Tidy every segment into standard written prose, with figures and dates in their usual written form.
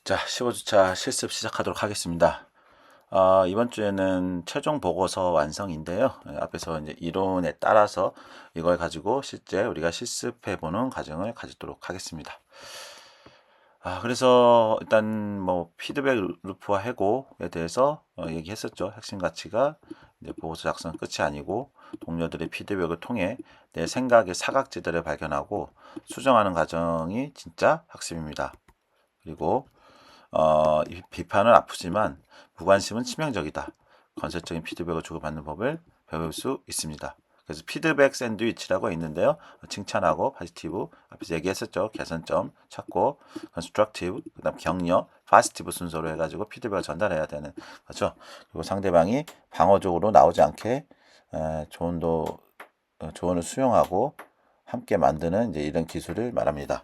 자, 15주차 실습 시작하도록 하겠습니다. 이번 주에는 최종 보고서 완성인데요. 앞에서 이제 이론에 따라서 이걸 가지고 실제 우리가 실습해보는 과정을 가지도록 하겠습니다. 그래서 일단 뭐 피드백 루프와 해고에 대해서 얘기했었죠. 핵심 가치가 이제 보고서 작성 끝이 아니고 동료들의 피드백을 통해 내 생각의 사각지대를 발견하고 수정하는 과정이 진짜 학습입니다. 그리고 이 비판은 아프지만 무관심은 치명적이다. 건설적인 피드백을 주고받는 법을 배울 수 있습니다. 그래서 피드백 샌드위치라고 있는데요. 칭찬하고 포지티브 앞에서 얘기했었죠. 개선점 찾고 컨스트럭티브 그다음 격려 파지티브 순서로 해가지고 피드백을 전달해야 되는 거죠. 그리고 상대방이 방어적으로 나오지 않게 조언을 수용하고 함께 만드는 이제 이런 기술을 말합니다.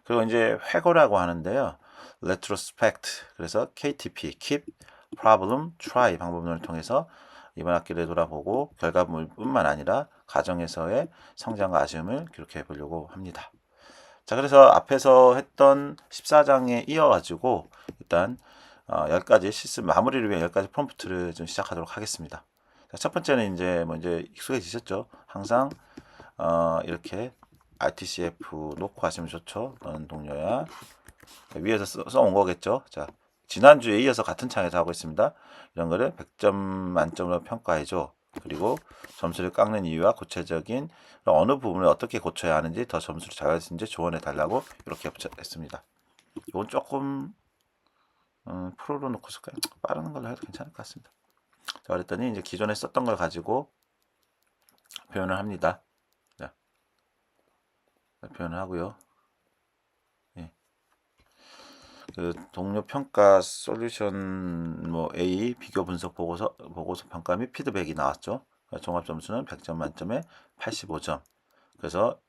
그리고 이제 회고라고 하는데요. retrospect 그래서 KTP keep problem try 방법론을 통해서 이번 학기를 돌아보고 결과물뿐만 아니라 과정에서의 성장과 아쉬움을 기록해 보려고 합니다. 자, 그래서 앞에서 했던 14장에 이어가지고 일단 10가지 실습 마무리를 위한 10가지 프롬프트를 좀 시작하도록 하겠습니다. 자, 첫 번째는 이제 익숙해지셨죠? 항상 이렇게 RTCF 놓고 하시면 좋죠. 너는 동료야. 위에서 써온 거겠죠. 자, 지난주에 이어서 같은 창에서 하고 있습니다. 이런 거를 100점 만점으로 평가해줘. 그리고 점수를 깎는 이유와 구체적인 어느 부분을 어떻게 고쳐야 하는지 더 점수를 잘 받으신지 조언해 달라고 이렇게 했습니다. 이건 조금 프로로 놓고 쓸까요? 빠른 걸로 해도 괜찮을 것 같습니다. 자, 그랬더니 이제 기존에 썼던 걸 가지고 표현을 합니다. 자, 표현을 하고요. 그 동료 평가 솔루션 뭐 A 비교 분석 보고서 평가 및 피드백이 나왔죠. 종합 점수는 100점 만점에 85점. 그래서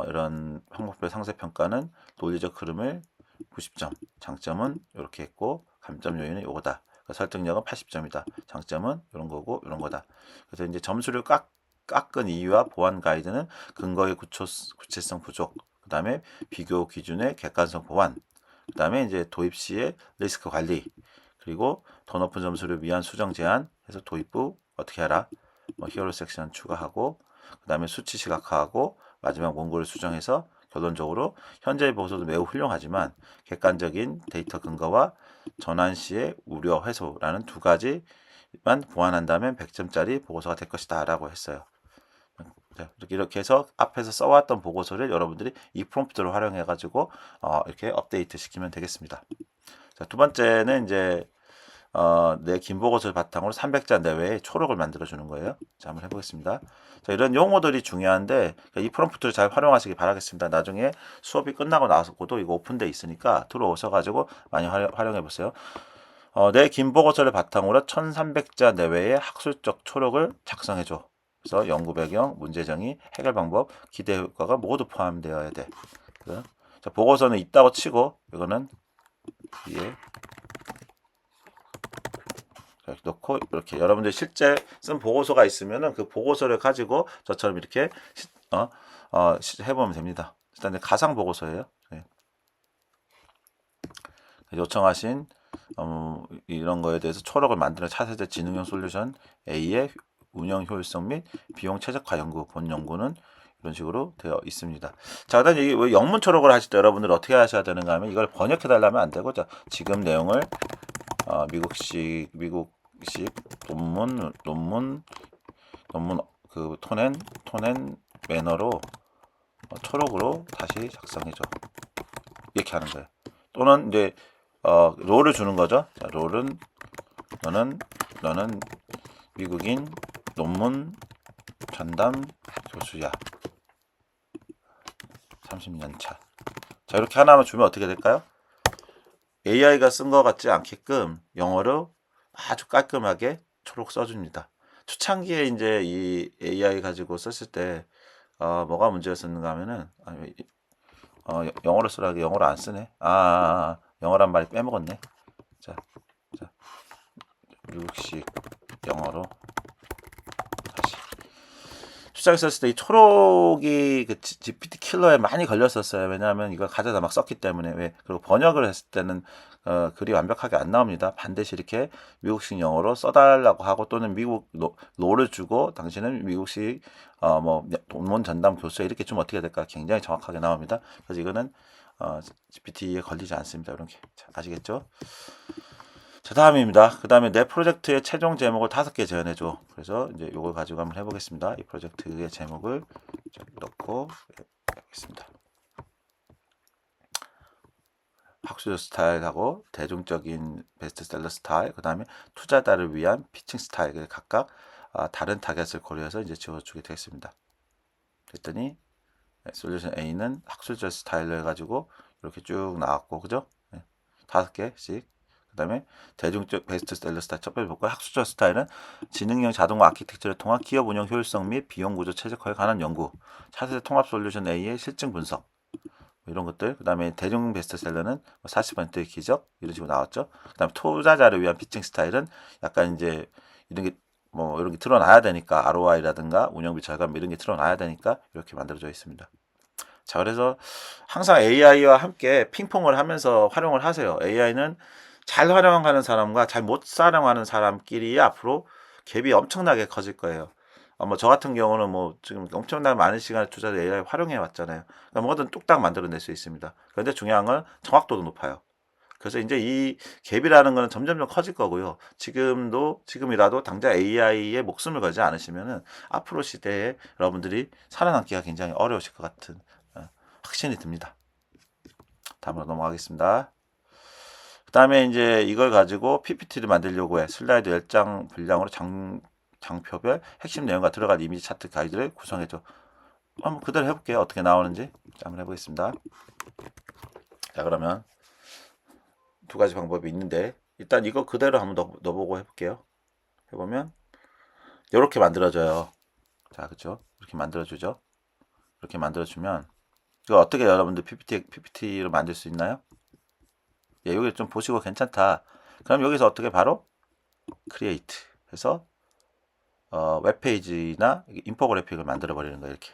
이런 항목별 상세 평가는 논리적 흐름을 90점, 장점은 이렇게 했고 감점 요인은 요거다. 설득력은 80점이다. 장점은 이런 거고 이런 거다. 그래서 이제 점수를 깎은 이유와 보완 가이드는 근거의 구체성 부족, 그 다음에 비교 기준의 객관성 보완, 그 다음에 이제 도입 시의 리스크 관리, 그리고 더 높은 점수를 위한 수정 제한 해서 도입부 어떻게 하라, 뭐 히어로 섹션 추가하고, 그 다음에 수치 시각화하고, 마지막 원고를 수정해서 결론적으로 현재의 보고서도 매우 훌륭하지만 객관적인 데이터 근거와 전환 시의 우려 해소라는 두 가지만 보완한다면 100점짜리 보고서가 될 것이다 라고 했어요. 이렇게 해서 앞에서 써왔던 보고서를 여러분들이 이 프롬프트를 활용해 가지고 이렇게 업데이트 시키면 되겠습니다. 자, 두 번째는 이제 내 긴 보고서를 바탕으로 300자 내외의 초록을 만들어 주는 거예요. 자, 한번 해보겠습니다. 자, 이런 용어들이 중요한데 이 프롬프트를 잘 활용하시기 바라겠습니다. 나중에 수업이 끝나고 나서도 이거 오픈돼 있으니까 들어오셔가지고 많이 활용해 보세요. 내 긴 보고서를 바탕으로 1300자 내외의 학술적 초록을 작성해 줘. 그래서 연구 배경, 문제 정의, 해결 방법, 기대 효과가 모두 포함되어야 돼. 자, 보고서는 있다고 치고 이거는 위에 이렇게 놓고 이렇게 여러분들 실제 쓴 보고서가 있으면은 그 보고서를 가지고 저처럼 이렇게 해보면 됩니다. 일단 이제 가상 보고서예요. 네. 요청하신 이런 거에 대해서 초록을 만드는 차세대 지능형 솔루션 A의 운영 효율성 및 비용 최적화 연구, 본 연구는 이런 식으로 되어 있습니다. 자, 그다음 왜 영문 초록을 하실 때 여러분들 어떻게 하셔야 되는가 하면 이걸 번역해 달라면 안 되고, 자, 지금 내용을 미국식 논문 그 톤앤 매너로 초록으로 다시 작성해줘. 이렇게 하는 거예요. 또는 이제 롤을 주는 거죠. 자, 롤은 너는 미국인 논문 전담 교수야. 30년 차. 자, 이렇게 하나만 주면 어떻게 될까요? AI가 쓴 것 같지 않게끔 영어로 아주 깔끔하게 초록 써줍니다. 초창기에 이제 이 AI 가지고 썼을 때 뭐가 문제였었는가 하면은 영어로 쓰라고 영어로 안 쓰네. 영어란 말이 빼먹었네. 자, 미국식 영어로 다시. 수정이 썼을 때 이 초록이 그 GPT 킬러에 많이 걸렸었어요. 왜냐하면 이걸 가져다 막 썼기 때문에. 왜? 그리고 번역을 했을 때는 글이 완벽하게 안 나옵니다. 반드시 이렇게 미국식 영어로 써달라고 하고 또는 미국 로를 주고 당신은 미국식 뭐 논문 전담 교수에 이렇게 좀 어떻게 될까 굉장히 정확하게 나옵니다. 그래서 이거는 GPT에 걸리지 않습니다. 이렇게 아시겠죠? 자, 다음입니다. 그 다음에 내 프로젝트의 최종 제목을 5개 제안해줘. 그래서 이제 이걸 가지고 한번 해보겠습니다. 이 프로젝트의 제목을 넣고 해보겠습니다. 학술 스타일하고 대중적인 베스트셀러 스타일, 그 다음에 투자자를 위한 피칭 스타일, 각각 다른 타겟을 고려해서 이제 지어주게 되겠습니다. 그랬더니 솔루션 A는 학술적 스타일로 해가지고 이렇게 쭉 나왔고, 그죠? 5개씩. 그 다음에 대중적 베스트셀러 스타일 첫 번째 볼까요? 학술적 스타일은 지능형 자동화 아키텍처를 통한 기업 운영 효율성 및 비용 구조 최적화에 관한 연구, 차세대 통합 솔루션 A의 실증 분석, 이런 것들. 그 다음에 대중 베스트셀러는 40%의 기적 이런 식으로 나왔죠. 그 다음에 투자자를 위한 피칭 스타일은 약간 이제 이런 게 뭐 이런 게 드러나야 되니까 ROI라든가 운영비 절감 이런 게 드러나야 되니까 이렇게 만들어져 있습니다. 자, 그래서 항상 AI와 함께 핑퐁을 하면서 활용을 하세요. AI는 잘 활용하는 사람과 잘 못 활용하는 사람끼리 앞으로 갭이 엄청나게 커질 거예요. 뭐 저 같은 경우는 뭐 지금 엄청나게 많은 시간을 투자해서 AI 활용해 왔잖아요. 그러니까 뭐든 뚝딱 만들어낼 수 있습니다. 그런데 중요한 건 정확도도 높아요. 그래서 이제 이 갭이라는 거는 점점 커질 거고요. 지금이라도 당장 AI에 목숨을 걸지 않으시면은 앞으로 시대에 여러분들이 살아남기가 굉장히 어려우실 것 같은 확신이 듭니다. 다음으로 넘어가겠습니다. 그 다음에 이제 이걸 가지고 PPT를 만들려고 해. 슬라이드 10장 분량으로 장표별 핵심 내용과 들어갈 이미지 차트 가이드를 구성해줘. 한번 그대로 해볼게요. 어떻게 나오는지. 자, 한번 해보겠습니다. 자, 그러면 두 가지 방법이 있는데 일단 이거 그대로 한번 넣어보고 해볼게요. 해보면 이렇게 만들어져요. 자, 그쵸? 이렇게 만들어주죠. 이렇게 만들어주면 이거 어떻게 여러분들 PPT로 만들 수 있나요? 예, 여기 좀 보시고 괜찮다. 그럼 여기서 어떻게 바로 크리에이트 해서 웹페이지나 인포그래픽을 만들어 버리는 거예요. 이렇게.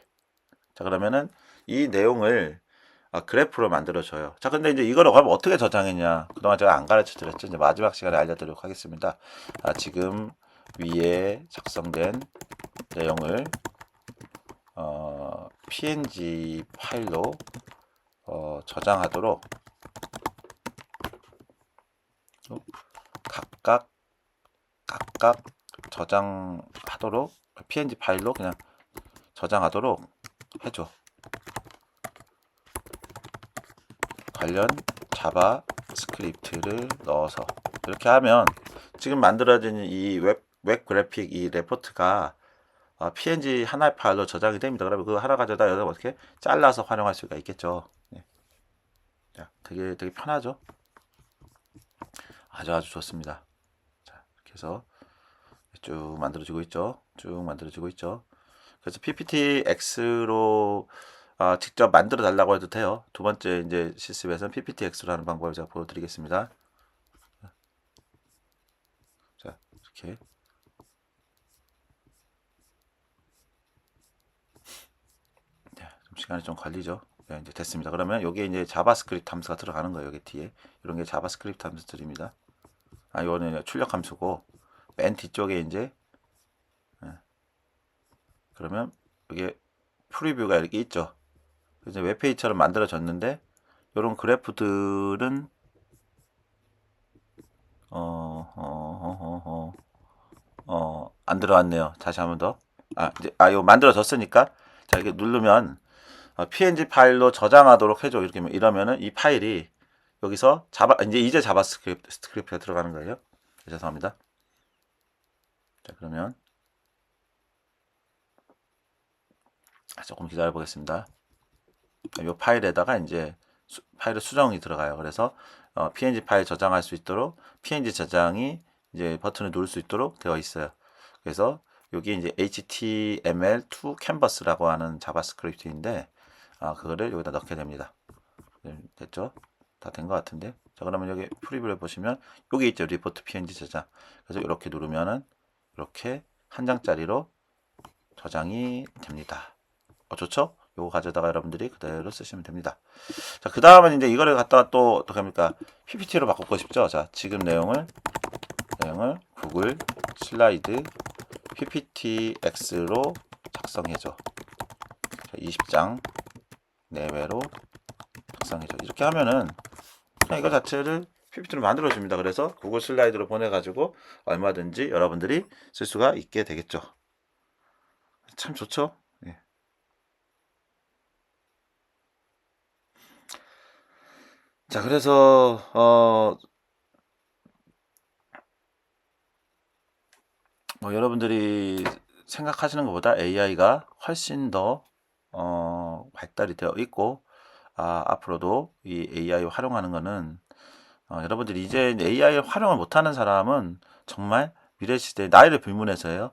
자, 그러면은 이 내용을 그래프로 만들어줘요. 자, 근데 이제 이거를 그럼 어떻게 저장했냐? 그동안 제가 안 가르쳐 드렸죠. 이제 마지막 시간에 알려드리도록 하겠습니다. 지금 위에 작성된 내용을 PNG 파일로 저장하도록 각각 저장하도록 PNG 파일로 그냥 저장하도록 해줘. 관련 자바스크립트를 넣어서 이렇게 하면 지금 만들어진 이 웹 그래픽 이 레포트가 PNG 하나의 파일로 저장이 됩니다. 그러면 그거 하나 가져다 여기다 어떻게 잘라서 활용할 수가 있겠죠. 네. 자, 되게 편하죠. 아주 좋습니다. 자, 이렇게 해서 쭉 만들어지고 있죠. 그래서 PPTX로 직접 만들어 달라고 해도 돼요. 두 번째 이제 실습에서는 PPTX로 하는 방법을 제가 보여드리겠습니다. 자, 이렇게. 좀 시간이 좀 걸리죠. 네, 이제 됐습니다. 그러면 여기에 이제 자바스크립트 함수가 들어가는 거예요. 여기 뒤에. 이런 게 자바스크립트 함수들입니다. 이거는 출력 함수고, 맨 뒤쪽에 이제, 그러면 여기에 프리뷰가 이렇게 있죠. 이제 웹페이지처럼 만들어졌는데, 이런 그래프들은, 안 들어왔네요. 다시 한번 더. 이거 만들어졌으니까, 자, 이게 누르면, PNG 파일로 저장하도록 해줘. 이렇게 이러면은 이 파일이 여기서 이제 자바스크립트가 들어가는 거예요. 죄송합니다. 자, 그러면 조금 기다려 보겠습니다. 이 파일에다가 이제 파일의 수정이 들어가요. 그래서 PNG 파일 저장할 수 있도록 PNG 저장이 이제 버튼을 누를 수 있도록 되어 있어요. 그래서 여기 이제 HTML2 캔버스라고 하는 자바스크립트인데 그거를 여기다 넣게 됩니다. 네, 됐죠? 다 된 것 같은데. 자, 그러면 여기 프리뷰를 보시면 여기 있죠. 리포트 PNG 저장. 그래서 이렇게 누르면은 이렇게 한 장짜리로 저장이 됩니다. 좋죠? 요거 가져다가 여러분들이 그대로 쓰시면 됩니다. 자, 그 다음은 이제 이거를 갖다가 또 어떻게 합니까? PPT로 바꾸고 싶죠? 자, 지금 내용을 구글 슬라이드 PPTX로 작성해줘. 20장 내외로 작성해줘. 이렇게 하면은 그냥 이거 자체를 PPT로 만들어줍니다. 그래서 구글 슬라이드로 보내가지고 얼마든지 여러분들이 쓸 수가 있게 되겠죠. 참 좋죠? 예. 자, 그래서 여러분들이 생각하시는 것보다 AI가 훨씬 더 발달이 되어 있고 앞으로도 이 AI 활용하는 거는 여러분들이 이제 AI 활용을 못하는 사람은 정말 미래 시대에 나이를 불문해서요.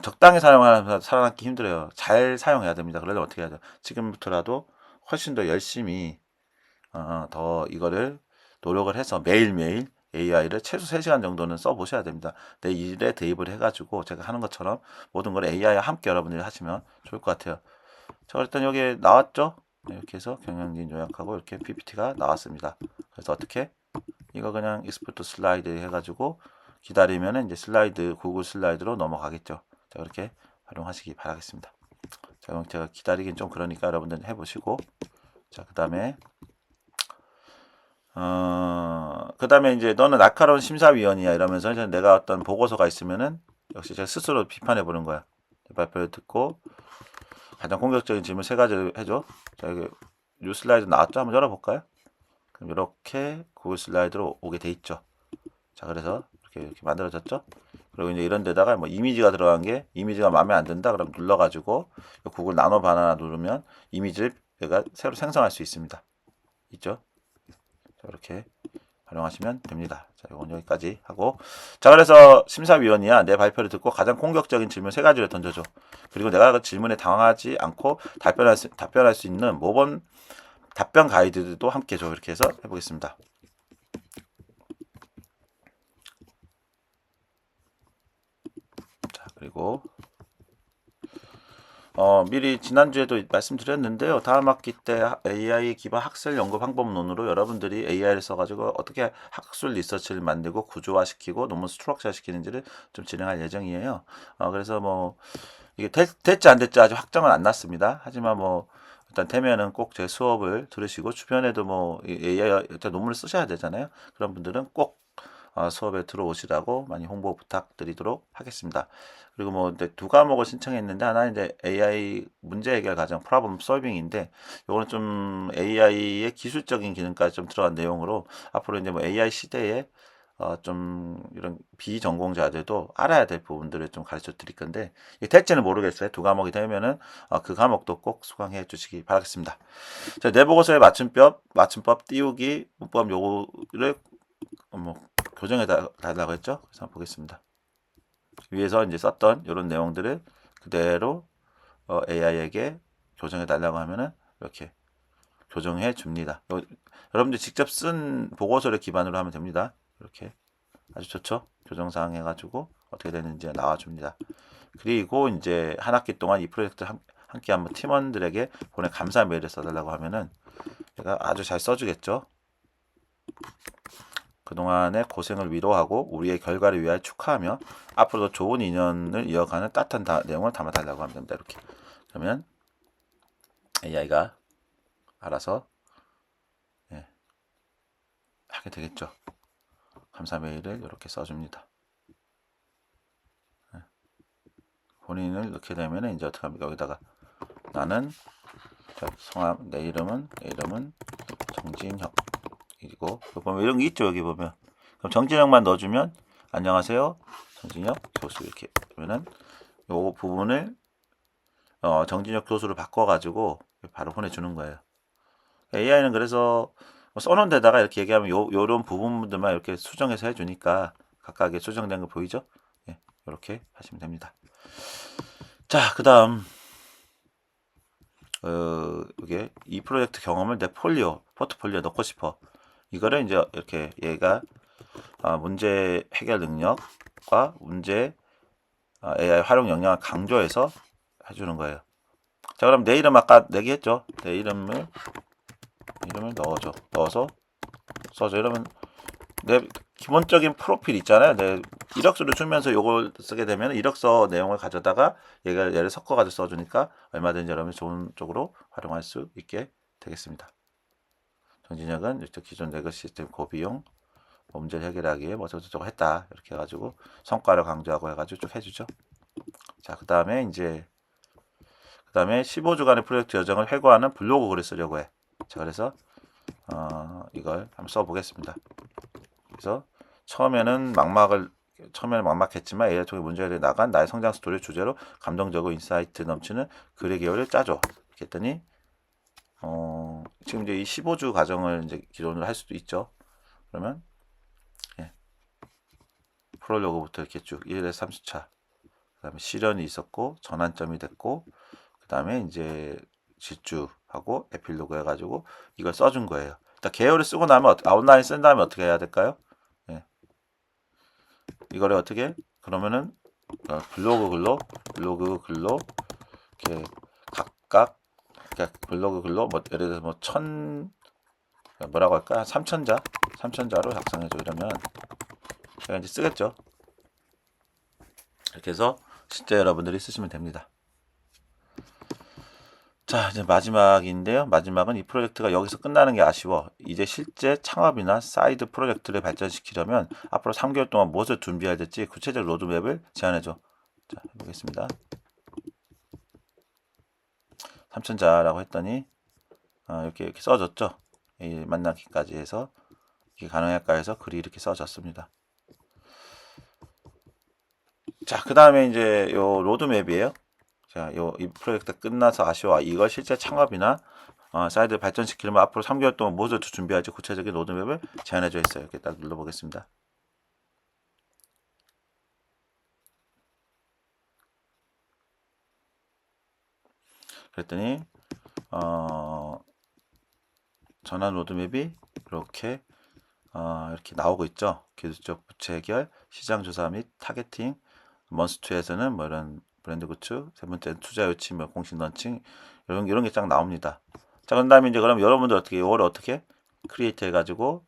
적당히 사용하면서 살아남기 힘들어요. 잘 사용해야 됩니다. 그러려면 어떻게 해야 돼요? 지금부터라도 훨씬 더 열심히 더 이거를 노력을 해서 매일매일 AI를 최소 3시간 정도는 써보셔야 됩니다. 내 일에 대입을 해가지고 제가 하는 것처럼 모든 걸 AI와 함께 여러분들이 하시면 좋을 것 같아요. 자, 일단 여기 나왔죠? 네, 이렇게 해서 경영진 요약하고 이렇게 PPT가 나왔습니다. 그래서 어떻게? 이거 그냥 익스포트 슬라이드 해가지고 기다리면 이제 슬라이드, 구글 슬라이드로 넘어가겠죠. 자, 그렇게 활용하시기 바라겠습니다. 자, 그럼 제가 기다리긴 좀 그러니까 여러분들 해보시고, 자, 그 다음에 이제 너는 날카로운 심사위원이야 이러면서 이제 내가 어떤 보고서가 있으면은 역시 제가 스스로 비판해 보는 거야. 발표를 듣고 가장 공격적인 질문 3가지를 해줘. 자, 여기 뉴 슬라이드 나왔죠? 한번 열어볼까요? 그럼 이렇게 구글 슬라이드로 오게 돼 있죠. 자, 그래서 이렇게 만들어졌죠. 그리고 이제 이런 데다가 뭐 이미지가 들어간 게 이미지가 마음에 안 든다 그럼 눌러가지고 구글 나노 바나나 누르면 이미지를 얘가 새로 생성할 수 있습니다. 있죠? 자, 이렇게 활용하시면 됩니다. 자, 이건 여기까지 하고. 자, 그래서 심사위원이야. 내 발표를 듣고 가장 공격적인 질문 3가지를 던져줘. 그리고 내가 그 질문에 당황하지 않고 답변할 수 있는 모범 답변 가이드도 함께 줘. 이렇게 해서 해보겠습니다. 자, 그리고 미리 지난주에도 말씀드렸는데요. 다음 학기 때 AI 기반 학술 연구 방법론으로 여러분들이 AI를 써가지고 어떻게 학술 리서치를 만들고 구조화시키고 논문 스트럭처 시키는지를 좀 진행할 예정이에요. 그래서 뭐 이게 될지 안 될지 아직 확정은 안 났습니다. 하지만 뭐 일단 되면은 꼭 제 수업을 들으시고 주변에도 뭐 AI 일단 논문을 쓰셔야 되잖아요. 그런 분들은 꼭 수업에 들어오시라고 많이 홍보 부탁드리도록 하겠습니다. 그리고 뭐 이제 2과목을 신청했는데 하나 이제 AI 문제 해결 과정 프로블럼 솔빙인데 요거는 좀 AI의 기술적인 기능까지 좀 들어간 내용으로 앞으로 이제 뭐 AI 시대에 좀 이런 비전공자들도 알아야 될 부분들을 좀 가르쳐 드릴 건데 이게 될지는 모르겠어요. 2과목이 되면은 그 과목도 꼭 수강해 주시기 바라겠습니다. 자, 내보고서의 맞춤법 띄우기 문법 요거를 뭐 교정해 달라고 했죠. 그래서 한번 보겠습니다. 위에서 이제 썼던 이런 내용들을 그대로 AI에게 교정해 달라고 하면은 이렇게 교정해 줍니다. 여러분들 직접 쓴 보고서를 기반으로 하면 됩니다. 이렇게 아주 좋죠. 교정사항 해가지고 어떻게 되는지 나와줍니다. 그리고 이제 한 학기 동안 이 프로젝트 함께 한번 팀원들에게 보내 감사 메일을 써달라고 하면은 제가 아주 잘 써주겠죠. 그동안의 고생을 위로하고 우리의 결과를 위하여 축하하며 앞으로도 좋은 인연을 이어가는 따뜻한 내용을 담아달라고 하면 됩니다. 이렇게. 그러면 AI가 알아서 하게 되겠죠. 감사 메일을 이렇게 써줍니다. 본인을 넣게 되면 이제 어떻게 합니까? 여기다가 나는 성함 내 이름은 정진혁 이고 보면 이런 게 있죠. 여기 보면 그럼 정진혁만 넣어주면 안녕하세요 정진혁 교수 이렇게 그러면은 요 부분을 정진혁 교수로 바꿔가지고 바로 보내주는 거예요. AI는 그래서 써놓은 데다가 이렇게 얘기하면 요런 부분들만 이렇게 수정해서 해주니까 각각의 수정된 거 보이죠? 예, 이렇게 하시면 됩니다. 자, 그 다음 이게 이 프로젝트 경험을 내 포트폴리오에 넣고 싶어. 이거를 이제 이렇게 얘가 문제 해결 능력과 문제 AI 활용 역량을 강조해서 해주는 거예요. 자, 그럼 내 이름 아까 내기했죠? 내 이름을 넣어줘. 넣어서 써줘. 이러면 내 기본적인 프로필 있잖아요. 내 이력서를 주면서 요걸 쓰게 되면 이력서 내용을 가져다가 얘를 섞어가지고 써주니까 얼마든지 여러분이 좋은 쪽으로 활용할 수 있게 되겠습니다. 정진혁은 기존 레거시 시스템 고비용 문제를 해결하기에 뭐 저거 했다 이렇게 해가지고 성과를 강조하고 해가지고 쭉 해주죠. 자, 그 다음에 15주간의 프로젝트 여정을 회고하는 블로그 글을 쓰려고 해. 자, 그래서 이걸 한번 써보겠습니다. 그래서 처음에는 막막했지만 AI 통해 문제를 나간 나의 성장 스토리를 주제로 감동적이고 인사이트 넘치는 글의 계열을 짜줘. 이렇게 했더니 지금 이제 이 15주 과정을 이제 기존으로 할 수도 있죠. 그러면 프롤로그부터 이렇게 쭉 1에서 30차. 그 다음에 시련이 있었고 전환점이 됐고 그 다음에 이제 질주하고 에필로그 해가지고 이걸 써준 거예요. 일단 계열을 쓰고 나면 아웃라인 쓴 다음에 어떻게 해야 될까요? 이거를 어떻게? 그러면은 블로그 글로 이렇게 각각 그러니까 블로그 글로 뭐 예를 들어서 뭐 뭐라고 할까? 3,000자로 작성해줘 이러면 제가 이제 쓰겠죠. 이렇게 해서 실제 여러분들이 쓰시면 됩니다. 자, 이제 마지막인데요. 마지막은 이 프로젝트가 여기서 끝나는 게 아쉬워. 이제 실제 창업이나 사이드 프로젝트를 발전시키려면 앞으로 3개월 동안 무엇을 준비해야 될지 구체적 로드맵을 제안해줘. 자, 해보겠습니다. 3,000자라고 했더니 이렇게 써졌죠. 이 만나기까지 해서 이게 가능할까 해서 글이 이렇게 써졌습니다. 자, 그 다음에 이제 요 로드맵이에요. 자, 이 프로젝트 끝나서 아쉬워. 이걸 실제 창업이나 사이드 발전시키려면 앞으로 3개월 동안 무엇을 준비할지 구체적인 로드맵을 제안해줘 있어요. 이렇게 딱 눌러보겠습니다. 그랬더니 전환 로드맵이 이렇게 나오고 있죠. 기술적 부채 해결, 시장 조사 및 타겟팅, 먼스투에서는 뭐 이런 브랜드 구축, 세 번째 투자 유치, 뭐 공식 런칭 이런 게 딱 나옵니다. 자, 그런 다음에 이제 그럼 여러분들 이걸 어떻게 크리에이트 해가지고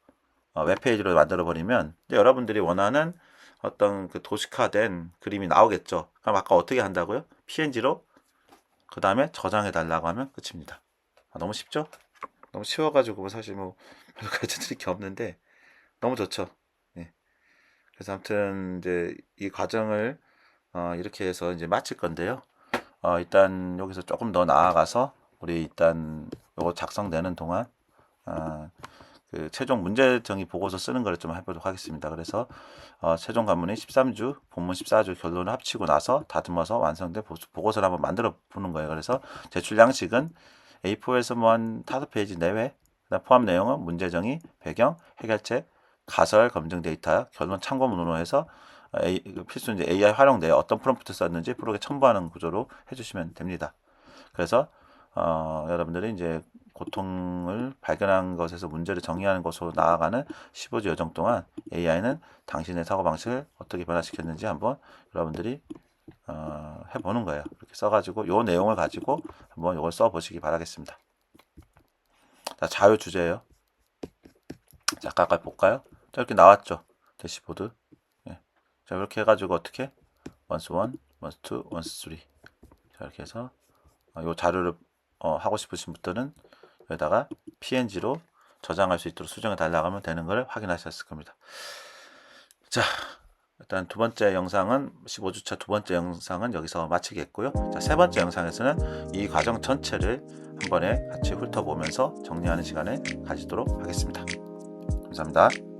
웹페이지로 만들어 버리면 여러분들이 원하는 어떤 그 도식화된 그림이 나오겠죠. 그럼 아까 어떻게 한다고요? PNG로 그 다음에 저장해 달라고 하면 끝입니다. 너무 쉽죠? 너무 쉬워가지고 사실 뭐 별로 가르쳐 드릴 게 없는데 너무 좋죠. 네. 그래서 아무튼 이제 이 과정을 이렇게 해서 이제 마칠 건데요. 일단 여기서 조금 더 나아가서 우리 일단 요거 작성되는 동안 그 최종 문제 정의 보고서 쓰는 걸 좀 해보도록 하겠습니다. 그래서 최종 관문이 13주, 본문 14주 결론을 합치고 나서 다듬어서 완성된 보고서를 한번 만들어 보는 거예요. 그래서 제출 양식은 A4에서 뭐 한 5페이지 내외, 포함 내용은 문제 정의, 배경, 해결책, 가설, 검증 데이터, 결론 참고문으로 해서 필수 이제 AI 활용되어 어떤 프롬프트 썼는지 프로그램에 첨부하는 구조로 해주시면 됩니다. 그래서 여러분들이 이제 고통을 발견한 것에서 문제를 정의하는 것으로 나아가는 15주 여정 동안 AI는 당신의 사고방식을 어떻게 변화시켰는지 한번 여러분들이 해보는 거예요. 이렇게 써가지고 요 내용을 가지고 한번 이걸 써보시기 바라겠습니다. 자, 자유 주제예요. 자, 아까 볼까요? 자, 이렇게 나왔죠. 대시보드. 예. 자, 이렇게 해가지고 어떻게? once 1, once 2, once 3. 자, 이렇게 해서 요 자료를 하고 싶으신 분들은 여기다가 PNG로 저장할 수 있도록 수정해 달라고 하면 되는 걸 확인하셨을 겁니다. 자, 일단 두 번째 영상은 15주차 두 번째 영상은 여기서 마치겠고요. 자, 세 번째 영상에서는 이 과정 전체를 한 번에 같이 훑어보면서 정리하는 시간을 가지도록 하겠습니다. 감사합니다.